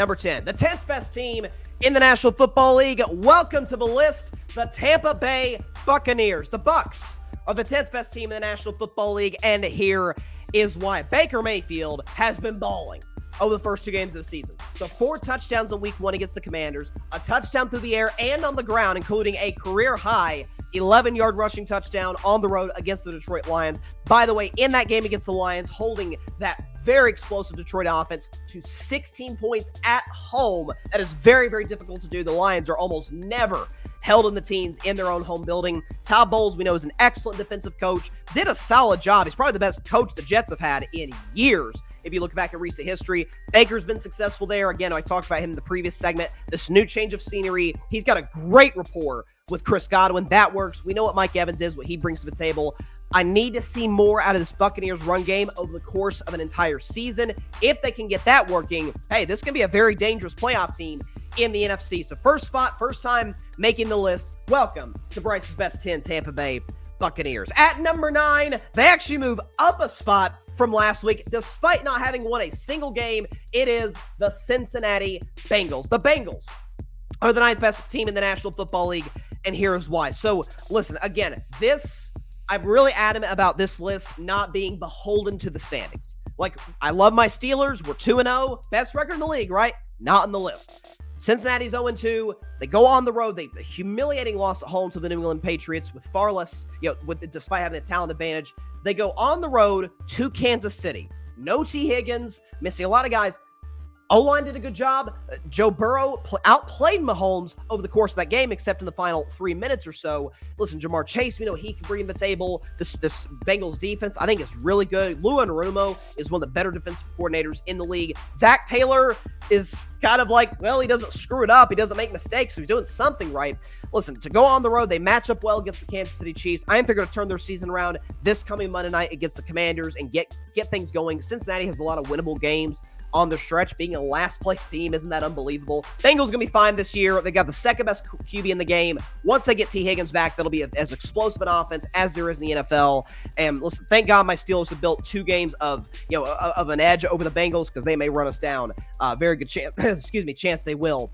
number 10. The 10th best team in the National Football League. Welcome to the list, the Tampa Bay Buccaneers. The Bucs are the 10th best team in the National Football League, and here is why. Baker Mayfield has been balling over the first 2 games of the season. So 4 touchdowns in week 1 against the Commanders, a touchdown through the air and on the ground, including a career-high 11-yard rushing touchdown on the road against the Detroit Lions. By the way, in that game against the Lions, holding that very explosive Detroit offense to 16 points at home. That is very, very difficult to do. The Lions are almost never held in the teens in their own home building. Todd Bowles, we know, is an excellent defensive coach. Did a solid job. He's probably the best coach the Jets have had in years. If you look back at recent history, Baker's been successful there. Again, I talked about him in the previous segment. This new change of scenery. He's got a great rapport with Chris Godwin. That works. We know what Mike Evans is, what he brings to the table. I need to see more out of this Buccaneers run game over the course of an entire season. If they can get that working, hey, this can be a very dangerous playoff team in the NFC. So first spot, first time making the list. Welcome to Bryce's Best 10 Tampa Bay Buccaneers. At number 9, they actually move up a spot from last week, despite not having won a single game. It is the Cincinnati Bengals. The Bengals are the 9th best team in the National Football League, and here's why. So listen, again, I'm really adamant about this list not being beholden to the standings. Like, I love my Steelers. We're 2-0. Best record in the league, right? Not in the list. Cincinnati's 0-2. They go on the road. A humiliating loss at home to the New England Patriots with far less, despite having the talent advantage. They go on the road to Kansas City. No T. Higgins, missing a lot of guys. O-line did a good job. Joe Burrow outplayed Mahomes over the course of that game, except in the final 3 minutes or so. Listen, Jamar Chase, we know he can bring to the table. This Bengals defense, I think, is really good. Lou Anarumo is one of the better defensive coordinators in the league. Zach Taylor is kind of like, well, he doesn't screw it up. He doesn't make mistakes, so he's doing something right. Listen, to go on the road, they match up well against the Kansas City Chiefs. I think they're going to turn their season around this coming Monday night against the Commanders and get things going. Cincinnati has a lot of winnable games on the stretch. Being a last-place team, isn't that unbelievable? Bengals going to be fine this year. They got the second-best QB in the game. Once they get T. Higgins back, that'll be as explosive an offense as there is in the NFL. And listen, thank God my Steelers have built 2 games of an edge over the Bengals, because they may run us down. Very good chance, chance they will,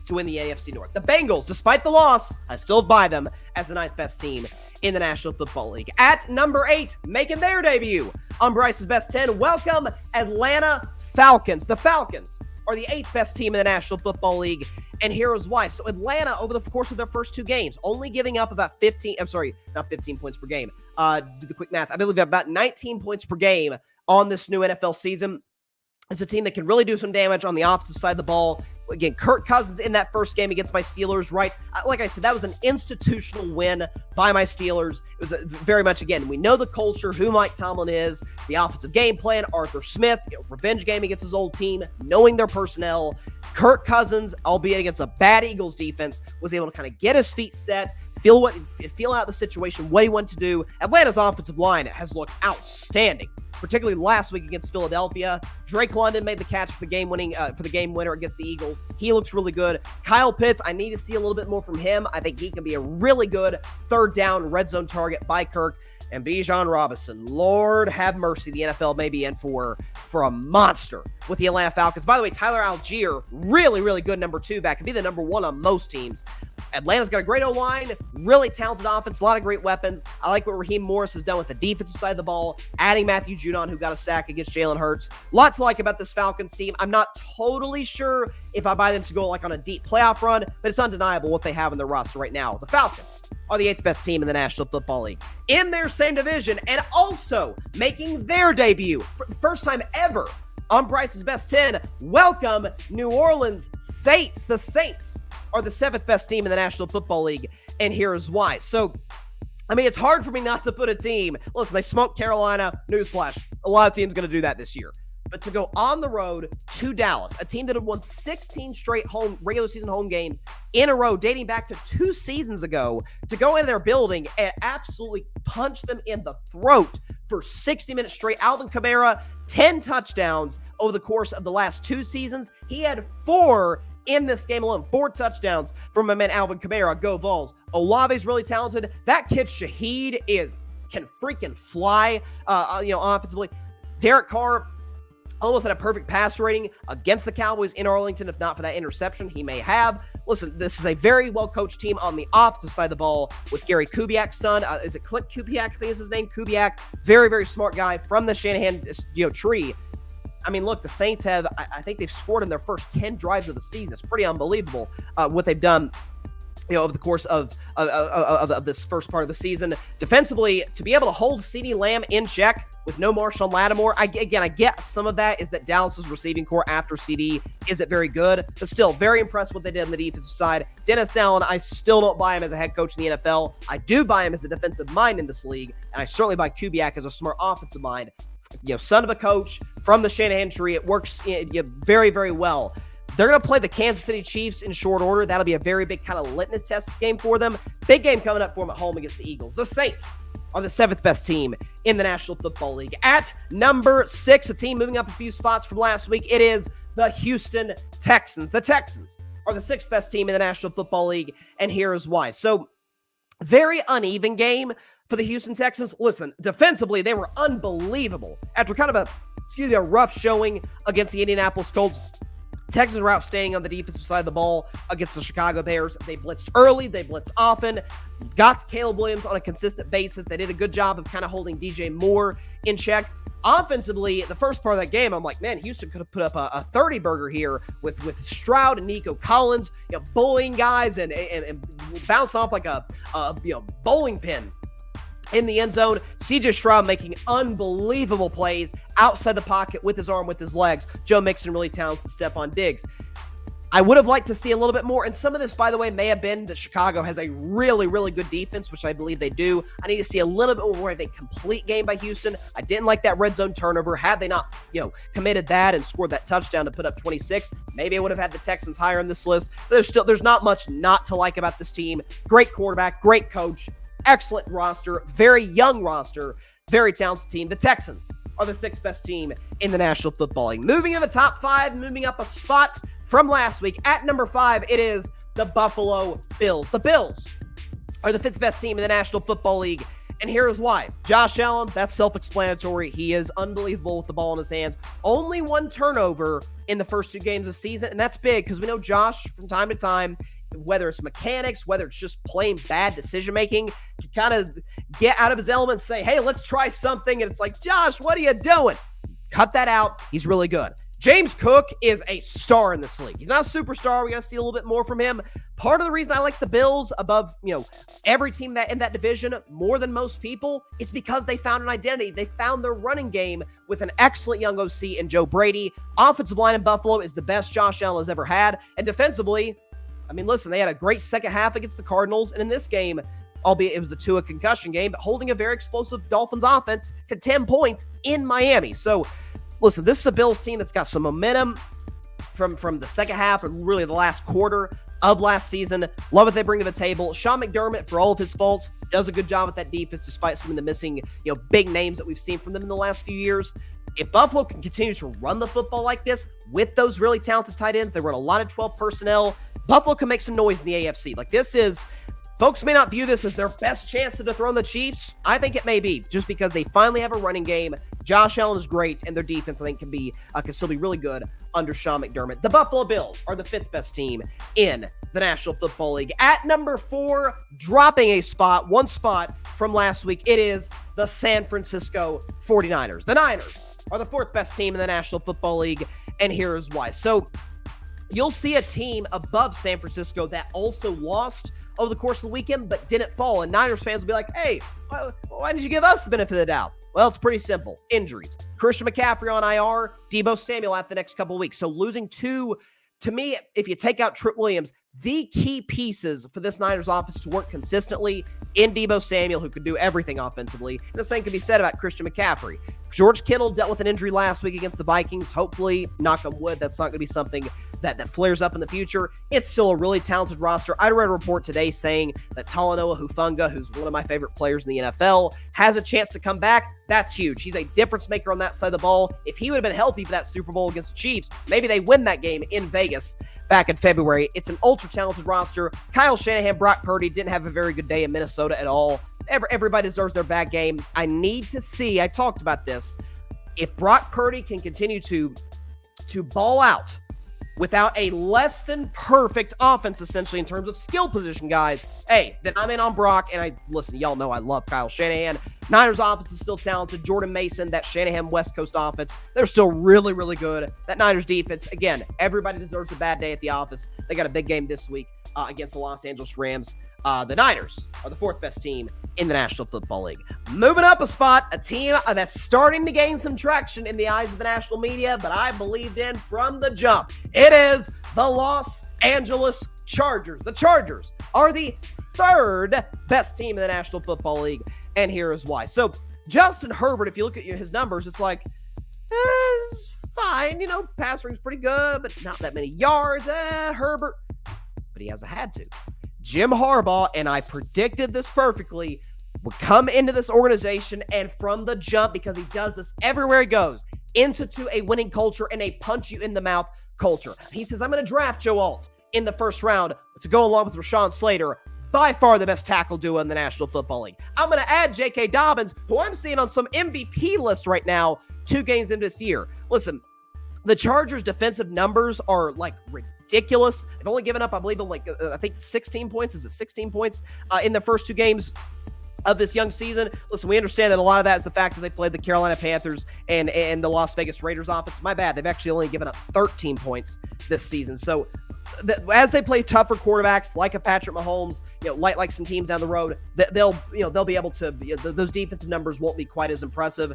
to win the AFC North. The Bengals, despite the loss, I still buy them as the 9th best team in the National Football League. At number 8, making their debut on Bryce's Best 10, welcome Atlanta Falcons. The Falcons are the 8th best team in the National Football League, and here is why. So Atlanta, over the course of their first 2 games, only giving up about 15 points per game. Do the quick math. I believe about 19 points per game on this new NFL season. It's a team that can really do some damage on the offensive side of the ball. Again, Kirk Cousins in that first game against my Steelers, right? Like I said, that was an institutional win by my Steelers. It was very much, again, we know the culture, who Mike Tomlin is, the offensive game plan, Arthur Smith, revenge game against his old team, knowing their personnel. Kirk Cousins, albeit against a bad Eagles defense, was able to kind of get his feet set, feel out the situation, what he wanted to do. Atlanta's offensive line has looked outstanding, particularly last week against Philadelphia. Drake London made the catch for the game winner against the Eagles. He looks really good. Kyle Pitts, I need to see a little bit more from him. I think he can be a really good third down red zone target by Kirk. And Bijan Robinson, Lord have mercy, the NFL may be in for a monster with the Atlanta Falcons. By the way, Tyler Algier, really, really good number 2 back. Could be the number 1 on most teams. Atlanta's got a great O-line, really talented offense, a lot of great weapons. I like what Raheem Morris has done with the defensive side of the ball, adding Matthew Judon, who got a sack against Jalen Hurts. Lots to like about this Falcons team. I'm not totally sure if I buy them to go on a deep playoff run, but it's undeniable what they have in their roster right now. The Falcons are the 8th best team in the National Football League, in their same division, and also making their debut for the first time ever on Bryce's Best 10. Welcome, New Orleans Saints. The Saints are the 7th best team in the National Football League, and here is why. So, it's hard for me not to put a team. Listen, they smoked Carolina. Newsflash. A lot of teams going to do that this year. But to go on the road to Dallas, a team that had won 16 straight regular season home games in a row dating back to 2 seasons ago, to go in their building and absolutely punch them in the throat for 60 minutes straight. Alvin Kamara, 10 touchdowns over the course of the last 2 seasons. He had 4 in this game alone. 4 touchdowns from my man Alvin Kamara. Go Vols. Olave's really talented. That kid Shaheed can freaking fly, offensively. Derek Carr, Almost had a perfect passer rating against the Cowboys in Arlington. If not for that interception, he may have. Listen, this is a very well-coached team on the offensive side of the ball with Gary Kubiak's son. Is it Clint Kubiak? I think is his name. Kubiak. Very, very smart guy from the Shanahan tree. I mean, look, the Saints have, I think they've scored in their first 10 drives of the season. It's pretty unbelievable what they've done, over the course of this first part of the season. Defensively, to be able to hold CeeDee Lamb in check with no Marshawn Lattimore, I get some of that is that Dallas's receiving core after CD isn't very good, but still very impressed with what they did on the defensive side. Dennis Allen, I still don't buy him as a head coach in the NFL. I do buy him as a defensive mind in this league, and I certainly buy Kubiak as a smart offensive mind. Son of a coach from the Shanahan tree. It works very, very well. They're going to play the Kansas City Chiefs in short order. That'll be a very big kind of litmus test game for them. Big game coming up for them at home against the Eagles. The Saints are the 7th best team in the National Football League. At number 6, a team moving up a few spots from last week, it is the Houston Texans. The Texans are the 6th best team in the National Football League, and here is why. So, very uneven game for the Houston Texans. Listen, defensively, they were unbelievable. After kind of a rough showing against the Indianapolis Colts, Texans were outstanding on the defensive side of the ball against the Chicago Bears. They blitzed early. They blitzed often. Got to Caleb Williams on a consistent basis. They did a good job of kind of holding DJ Moore in check. Offensively, the first part of that game, I'm like, man, Houston could have put up a 30-burger here with Stroud and Nico Collins, bullying guys and bounce off like a bowling pin in the end zone. CJ Stroud making unbelievable plays outside the pocket with his arm, with his legs. Joe Mixon really talented. Stephon Diggs. I would have liked to see a little bit more. And some of this, by the way, may have been that Chicago has a really, really good defense, which I believe they do. I need to see a little bit more of a complete game by Houston. I didn't like that red zone turnover. Had they not, committed that and scored that touchdown to put up 26, maybe I would have had the Texans higher on this list. But there's not much not to like about this team. Great quarterback, great coach, excellent roster, very young roster, very talented team. The Texans are the 6th best team in the National Football League. Moving in the top 5, moving up a spot from last week. At number 5, it is the Buffalo Bills. The Bills are the 5th best team in the National Football League, and here's why. Josh Allen, that's self-explanatory. He is unbelievable with the ball in his hands. Only 1 turnover in the first 2 games of the season, and that's big because we know Josh, from time to time, whether it's mechanics, whether it's just plain bad decision-making, to kind of get out of his element and say, hey, let's try something, and it's like, Josh, what are you doing? Cut that out. He's really good. James Cook is a star in this league. He's not a superstar. We got to see a little bit more from him. Part of the reason I like the Bills above, every team that in that division more than most people is because they found an identity. They found their running game with an excellent young OC in Joe Brady. Offensive line in Buffalo is the best Josh Allen has ever had. And defensively, I mean, listen, they had a great second half against the Cardinals. And in this game, albeit it was the Tua concussion game, but holding a very explosive Dolphins offense to 10 points in Miami. So, listen, this is a Bills team that's got some momentum from the second half or really the last quarter of last season. Love what they bring to the table. Sean McDermott, for all of his faults, does a good job with that defense despite some of the missing, big names that we've seen from them in the last few years. If Buffalo can continue to run the football like this with those really talented tight ends, they run a lot of 12 personnel, Buffalo can make some noise in the AFC. Like, this is, folks may not view this as their best chance to dethrone the Chiefs. I think it may be, just because they finally have a running game. Josh Allen is great, and their defense, I think, can still be really good under Sean McDermott. The Buffalo Bills are the 5th best team in the National Football League. At number 4, dropping a spot, 1 spot from last week, it is the San Francisco 49ers. The Niners are the 4th best team in the National Football League, and here is why. So, you'll see a team above San Francisco that also lost over the course of the weekend, but didn't fall. And Niners fans will be like, hey, why did you give us the benefit of the doubt? Well, it's pretty simple. Injuries. Christian McCaffrey on IR, Deebo Samuel out the next couple of weeks. So losing 2, to me, if you take out Trent Williams, the key pieces for this Niners offense to work consistently in Deebo Samuel, who could do everything offensively. And the same can be said about Christian McCaffrey. George Kittle dealt with an injury last week against the Vikings. Hopefully, knock on wood, that's not going to be something that flares up in the future. It's still a really talented roster. I read a report today saying that Talanoa Hufanga, who's one of my favorite players in the NFL, has a chance to come back. That's huge. He's a difference maker on that side of the ball. If he would have been healthy for that Super Bowl against the Chiefs, maybe they win that game in Vegas back in February. It's an ultra-talented roster. Kyle Shanahan, Brock Purdy didn't have a very good day in Minnesota at all. Everybody deserves their bad game. I need to see, I talked about this, if Brock Purdy can continue to ball out without a less than perfect offense, essentially, in terms of skill position, guys, hey, then I'm in on Brock. And listen, y'all know I love Kyle Shanahan. Niners offense is still talented. Jordan Mason, that Shanahan West Coast offense, they're still really, really good. That Niners defense, again, everybody deserves a bad day at the office. They got a big game this week against the Los Angeles Rams. The Niners are the fourth best team in the National Football League. Moving up a spot, a team that's starting to gain some traction in the eyes of the national media, but I believed in from the jump. It is the Los Angeles Chargers. The Chargers are the third best team in the National Football League, and here is why. So Justin Herbert, if you look at his numbers, it's like, it's fine. Pass ring's pretty good, but not that many yards. Herbert. But he hasn't had to. Jim Harbaugh, and I predicted this perfectly, would come into this organization and from the jump, because he does this everywhere he goes, institute a winning culture and a punch-you-in-the-mouth culture. He says, I'm going to draft Joe Alt in the first round to go along with Rashawn Slater, by far the best tackle duo in the National Football League. I'm going to add J.K. Dobbins, who I'm seeing on some MVP lists right now, 2 games into this year. Listen, the Chargers' defensive numbers are like ridiculous. They've only given up, I believe, I think 16 points. Is it 16 points in the first 2 games of this young season? Listen, we understand that a lot of that is the fact that they played the Carolina Panthers and the Las Vegas Raiders offense. My bad. They've actually only given up 13 points this season. So as they play tougher quarterbacks like a Patrick Mahomes, like some teams down the road, they'll be able to, those defensive numbers won't be quite as impressive.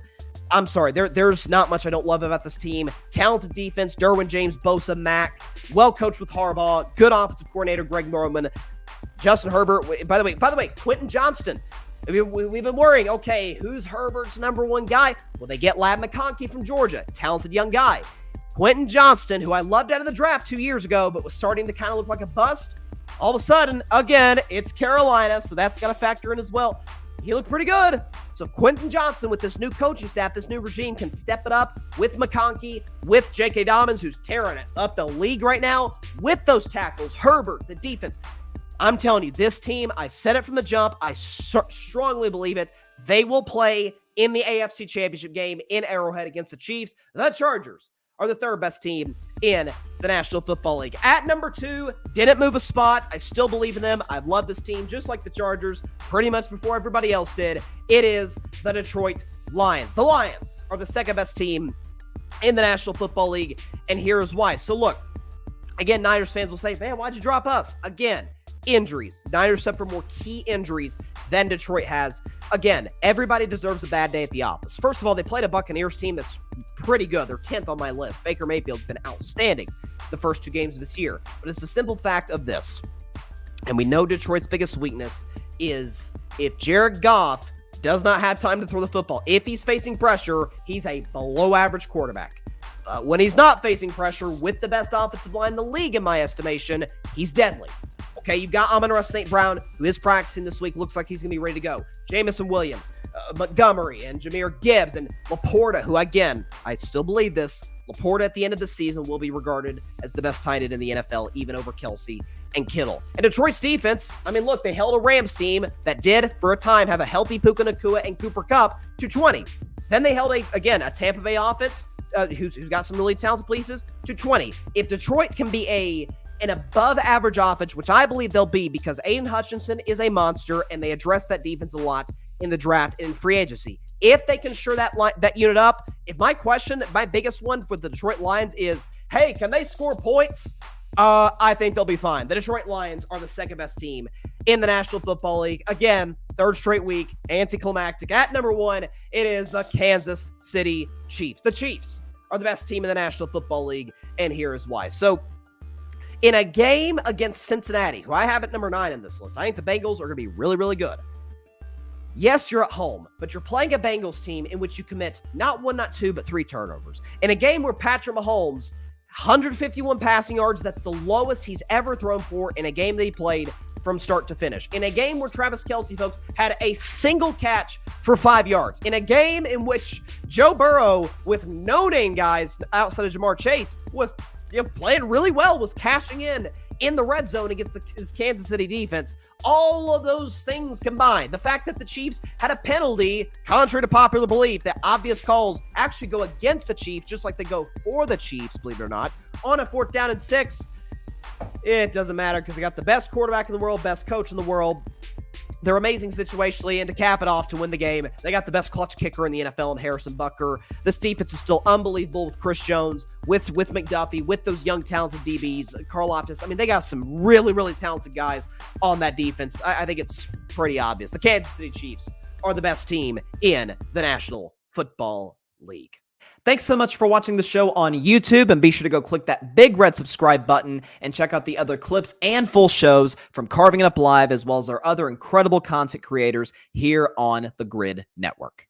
I'm sorry, there's not much I don't love about this team. Talented defense, Derwin James, Bosa, Mack, well coached with Harbaugh, good offensive coordinator Greg Norman, Justin Herbert. By the way, Quentin Johnston. We've been worrying, okay, who's Herbert's number 1 guy? Well, they get Ladd McConkey from Georgia, talented young guy. Quentin Johnston, who I loved out of the draft 2 years ago, but was starting to kind of look like a bust. All of a sudden, again, it's Carolina, so that's got to factor in as well. He looked pretty good. So Quentin Johnston, with this new coaching staff, this new regime, can step it up with McConkey, with J.K. Dobbins, who's tearing it up the league right now, with those tackles, Herbert, the defense. I'm telling you, this team, I said it from the jump, I strongly believe it, they will play in the AFC Championship game in Arrowhead against the Chiefs. The Chargers are the third best team in the National Football League. At number 2, didn't move a spot. I still believe in them. I've loved this team just like the Chargers pretty much before everybody else did. It is the Detroit Lions. The Lions are the second best team in the National Football League, and here's why. So look, again, Niners fans will say, man, why'd you drop us? Again, injuries. Niners suffer more key injuries than Detroit has. Again, everybody deserves a bad day at the office. First of all, they played a Buccaneers team that's pretty good. They're 10th on my list. Baker Mayfield's been outstanding the first 2 games of this year. But it's the simple fact of this, and we know Detroit's biggest weakness is if Jared Goff does not have time to throw the football, if he's facing pressure, he's a below-average quarterback. When he's not facing pressure with the best offensive line in the league, in my estimation, he's deadly. Okay, you've got Amon-Ra St. Brown, who is practicing this week. Looks like he's going to be ready to go. Jamison Williams, Montgomery, and Jahmyr Gibbs, and Laporta, who, again, I still believe this, Laporta at the end of the season will be regarded as the best tight end in the NFL, even over Kelsey and Kittle. And Detroit's defense, I mean, look, they held a Rams team that did, for a time, have a healthy Puka Nacua and Cooper Kupp to 20. Then they held, a Tampa Bay offense, who's got some really talented pieces, to 20. If Detroit can be an above-average offense, which I believe they'll be because Aiden Hutchinson is a monster, and they address that defense a lot in the draft and in free agency. If they can shore that unit up, my biggest one for the Detroit Lions is, hey, can they score points? I think they'll be fine. The Detroit Lions are the second-best team in the National Football League. Again, third straight week, anticlimactic. At number 1, it is the Kansas City Chiefs. The Chiefs are the best team in the National Football League, and here is why. So, in a game against Cincinnati, who I have at number 9 in this list, I think the Bengals are going to be really, really good. Yes, you're at home, but you're playing a Bengals team in which you commit not 1, not 2, but 3 turnovers. In a game where Patrick Mahomes, 151 passing yards, that's the lowest he's ever thrown for in a game that he played from start to finish. In a game where Travis Kelce, folks, had a single catch for 5 yards. In a game in which Joe Burrow, with no name guys outside of Jamar Chase, was playing really well, was cashing in in the red zone against this Kansas City defense. All of those things combined, the fact that the Chiefs had a penalty, contrary to popular belief, that obvious calls actually go against the Chiefs, just like they go for the Chiefs, believe it or not, on a 4th down and 6, it doesn't matter because they got the best quarterback in the world, best coach in the world. They're amazing situationally, and to cap it off, to win the game, they got the best clutch kicker in the NFL in Harrison Butker. This defense is still unbelievable with Chris Jones, with McDuffie, with those young talented DBs, Carl Optis. I mean, they got some really, really talented guys on that defense. I think it's pretty obvious. The Kansas City Chiefs are the best team in the National Football League. Thanks so much for watching the show on YouTube, and be sure to go click that big red subscribe button and check out the other clips and full shows from Carving It Up Live, as well as our other incredible content creators here on the Grid Network.